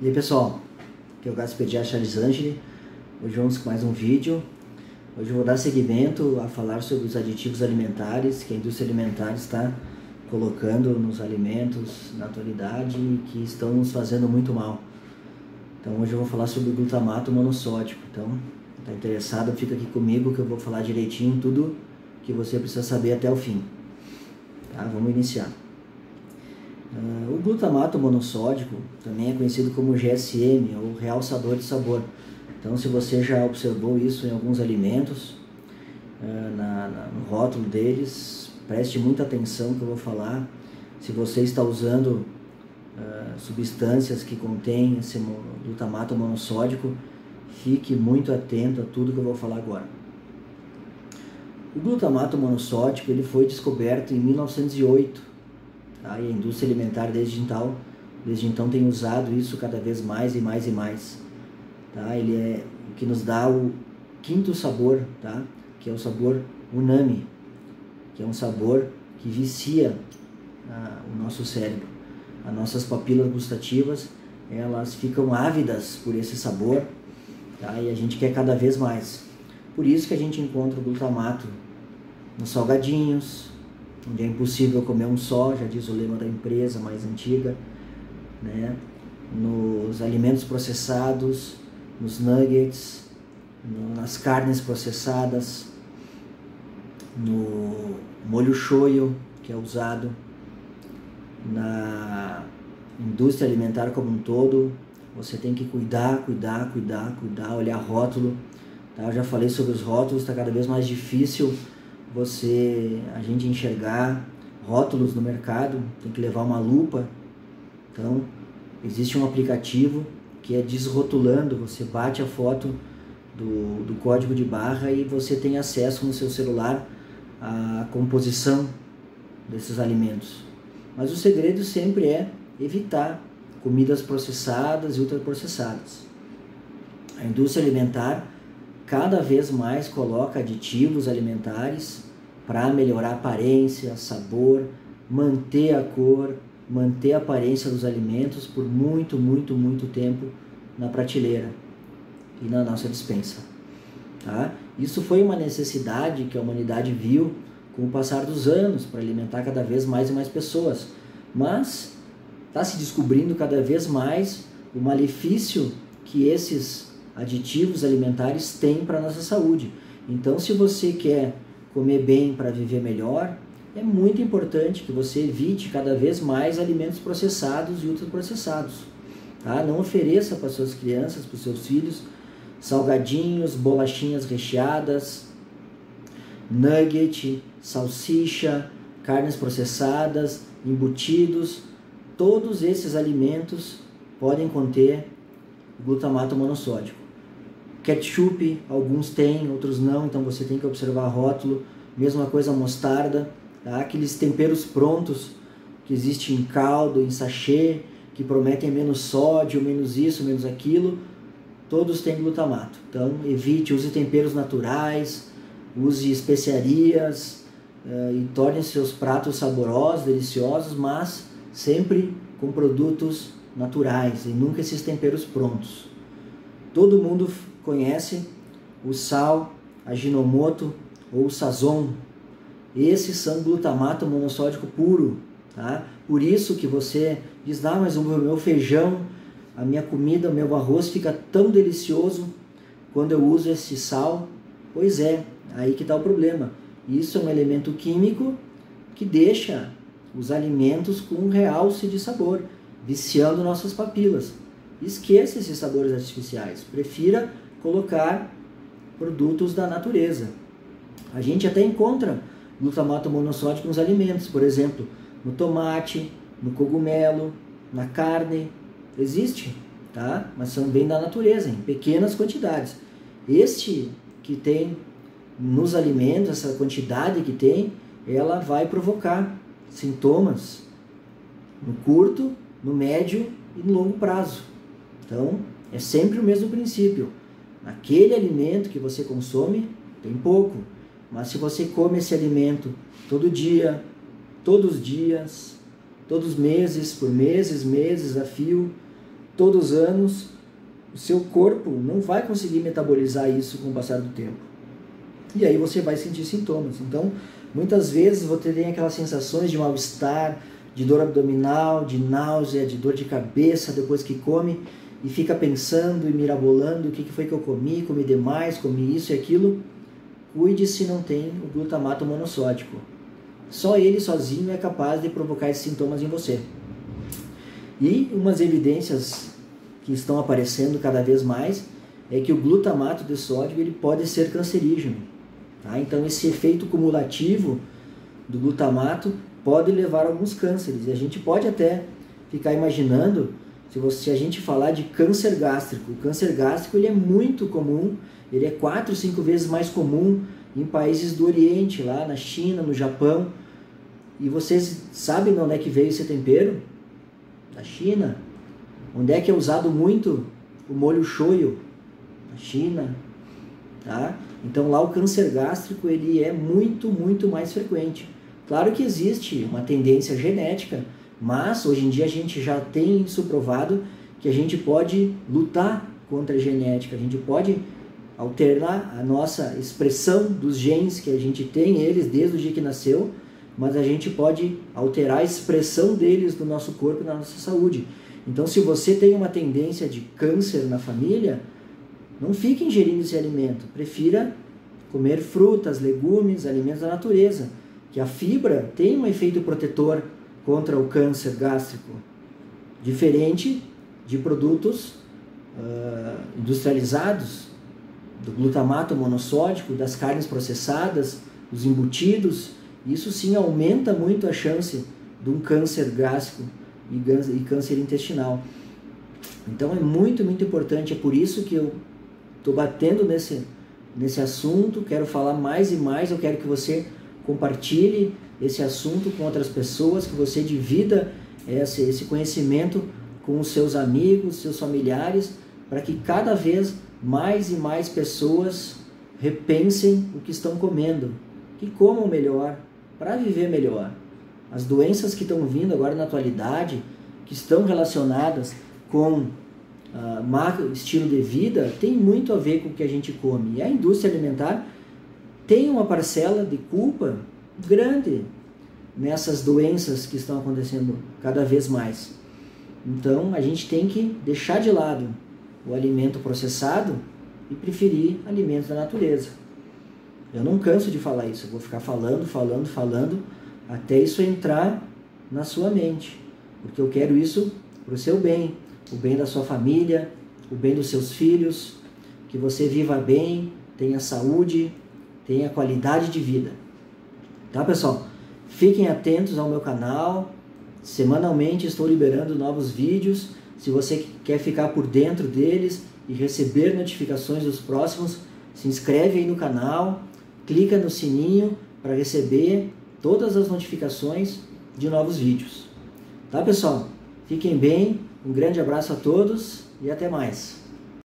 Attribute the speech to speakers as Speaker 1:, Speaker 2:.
Speaker 1: E aí pessoal, aqui é o Gato Pediatra Charles Angeli. Hoje vamos com mais um vídeo. Hoje eu vou dar seguimento a falar sobre os aditivos alimentares que a indústria alimentar está colocando nos alimentos na atualidade e que estão nos fazendo muito mal. Então hoje eu vou falar sobre o glutamato monossódico. Então, está interessado, fica aqui comigo que eu vou falar direitinho tudo que você precisa saber até o fim. Tá? Vamos iniciar. O glutamato monossódico também é conhecido como GSM, ou realçador de sabor. Então, se você já observou isso em alguns alimentos, no rótulo deles, preste muita atenção que eu vou falar. Se você está usando substâncias que contêm esse glutamato monossódico, fique muito atento a tudo que eu vou falar agora. O glutamato monossódico ele foi descoberto em 1908. Tá? E a indústria alimentar desde então tem usado isso cada vez mais e mais e mais. Tá? Ele é o que nos dá o quinto sabor, tá? Que é o sabor umami, que é um sabor que vicia o nosso cérebro. As nossas papilas gustativas, elas ficam ávidas por esse sabor, tá? E a gente quer cada vez mais. Por isso que a gente encontra o glutamato nos salgadinhos, onde é impossível comer um só, já diz o lema da empresa mais antiga, né? Nos alimentos processados, nos nuggets, nas carnes processadas, no molho shoyu, que é usado na indústria alimentar como um todo. Você tem que cuidar, olhar rótulo. Tá? Eu já falei sobre os rótulos, está cada vez mais difícil a gente enxergar rótulos no mercado, tem que levar uma lupa. Então, existe um aplicativo que é desrotulando, você bate a foto do código de barra e você tem acesso no seu celular à composição desses alimentos. Mas o segredo sempre é evitar comidas processadas e ultraprocessadas. A indústria alimentar cada vez mais coloca aditivos alimentares para melhorar a aparência, sabor, manter a cor, manter a aparência dos alimentos por muito tempo na prateleira e na nossa despensa. Tá? Isso foi uma necessidade que a humanidade viu com o passar dos anos para alimentar cada vez mais e mais pessoas. Mas está se descobrindo cada vez mais o malefício que esses aditivos alimentares têm para a nossa saúde. Então, se você quer comer bem para viver melhor, é muito importante que você evite cada vez mais alimentos processados e ultraprocessados. Tá? Não ofereça para suas crianças, para os seus filhos, salgadinhos, bolachinhas recheadas, nugget, salsicha, carnes processadas, embutidos. Todos esses alimentos podem conter glutamato monossódico. Ketchup, alguns têm, outros não, então você tem que observar rótulo. Mesma coisa mostarda, tá? Aqueles temperos prontos que existem em caldo, em sachê, que prometem menos sódio, menos isso, menos aquilo, todos têm glutamato. Então evite, use temperos naturais, use especiarias e torne seus pratos saborosos, deliciosos, mas sempre com produtos naturais e nunca esses temperos prontos. Todo mundo conhece o sal, Ajinomoto ou o Sazon. Esses são glutamato monossódico puro. Tá? Por isso que você diz, mas o meu feijão, a minha comida, o meu arroz fica tão delicioso quando eu uso esse sal. Pois é, aí que está o problema. Isso é um elemento químico que deixa os alimentos com um realce de sabor, viciando nossas papilas. Esqueça esses sabores artificiais. Prefira colocar produtos da natureza. A gente até encontra glutamato monossódico nos alimentos, por exemplo, no tomate, no cogumelo, na carne. Existe, tá? Mas são bem da natureza, em pequenas quantidades. Este que tem nos alimentos, essa quantidade que tem, ela vai provocar sintomas no curto, no médio e no longo prazo. Então, é sempre o mesmo princípio. Naquele alimento que você consome, tem pouco. Mas se você come esse alimento todo dia, todos os dias, todos os meses, por meses a fio, todos os anos, o seu corpo não vai conseguir metabolizar isso com o passar do tempo. E aí você vai sentir sintomas. Então, muitas vezes você tem aquelas sensações de mal-estar, de dor abdominal, de náusea, de dor de cabeça depois que come, e fica pensando e mirabolando o que foi que eu comi demais, comi isso e aquilo. Cuide se não tem o glutamato monossódico. Só ele sozinho é capaz de provocar esses sintomas em você. E umas evidências que estão aparecendo cada vez mais é que o glutamato de sódio ele pode ser cancerígeno. Tá? Então esse efeito cumulativo do glutamato pode levar a alguns cânceres. E a gente pode até ficar imaginando, se a gente falar de câncer gástrico. O câncer gástrico ele é muito comum, ele é 4, 5 vezes mais comum em países do Oriente, lá na China, no Japão. E vocês sabem de onde é que veio esse tempero? Da China. Onde é que é usado muito o molho shoyu? Na China. Tá? Então lá o câncer gástrico ele é muito, muito mais frequente. Claro que existe uma tendência genética, mas hoje em dia a gente já tem isso provado que a gente pode lutar contra a genética, a gente pode alternar a nossa expressão dos genes que a gente tem, eles desde o dia que nasceu, mas a gente pode alterar a expressão deles no nosso corpo e na nossa saúde. Então se você tem uma tendência de câncer na família, não fique ingerindo esse alimento, prefira comer frutas, legumes, alimentos da natureza, que a fibra tem um efeito protetor contra o câncer gástrico, diferente de produtos industrializados, do glutamato monossódico, das carnes processadas, dos embutidos. Isso sim aumenta muito a chance de um câncer gástrico e câncer intestinal. Então é muito, muito importante, é por isso que eu estou batendo nesse assunto, quero falar mais e mais, eu quero que você compartilhe esse assunto com outras pessoas, que você divida esse conhecimento com os seus amigos, seus familiares, para que cada vez mais e mais pessoas repensem o que estão comendo, que comam melhor, para viver melhor. As doenças que estão vindo agora na atualidade, que estão relacionadas com mau estilo de vida, tem muito a ver com o que a gente come. E a indústria alimentar tem uma parcela de culpa grande nessas doenças que estão acontecendo cada vez mais. Então a gente tem que deixar de lado o alimento processado e preferir alimentos da natureza. Eu não canso de falar isso, eu vou ficar falando, até isso entrar na sua mente, porque eu quero isso para o seu bem, o bem da sua família, o bem dos seus filhos, que você viva bem, tenha saúde, tenha qualidade de vida. Tá, pessoal? Fiquem atentos ao meu canal, semanalmente estou liberando novos vídeos. Se você quer ficar por dentro deles e receber notificações dos próximos, se inscreve aí no canal, clica no sininho para receber todas as notificações de novos vídeos. Tá, pessoal? Fiquem bem, um grande abraço a todos e até mais.